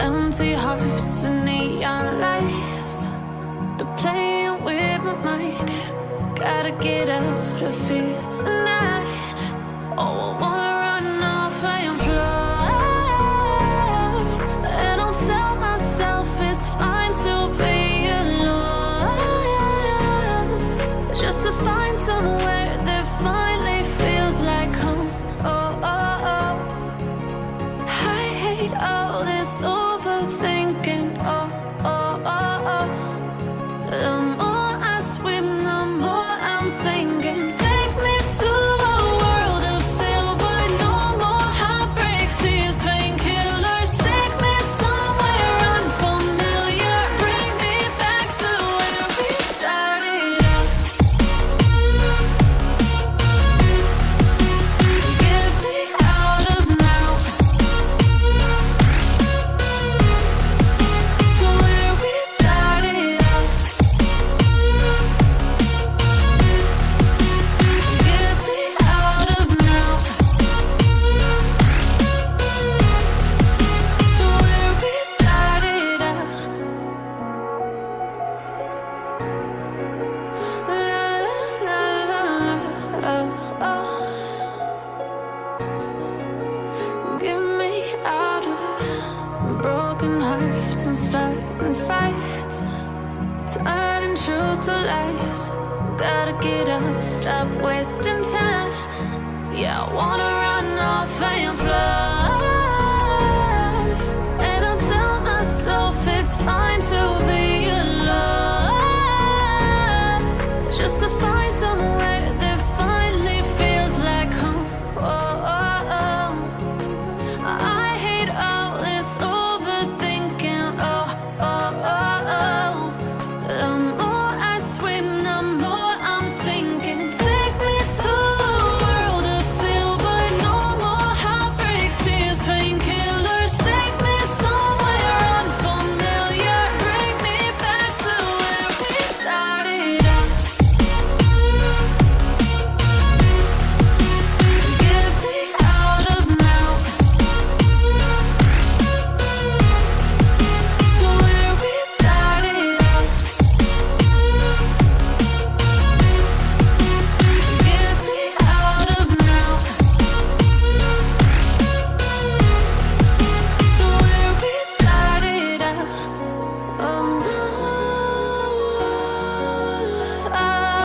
Empty hearts and neon lights, they're playing with my mind. Gotta get out of here tonight. Oh, I wanna run off and fly. And I'll tell myself it's fine to be alone, just to find somewhere that finally feels like home. Oh, oh, oh. I hate all this overthinking. Oh, oh, oh, oh. The more I swim, the more I'm sinking. Take me to a world of silver. No more heartbreaks, tears, painkillers. Take me somewhere unfamiliar. Bring me back to where we started out. Get me out of now, to where we started out. Get me out of now, to where we started out. La la la la, oh, oh. Get me out of broken hearts and starting fights, turning truth to lies. Gotta get up, stop wasting time. Yeah, I wanna run off and fly.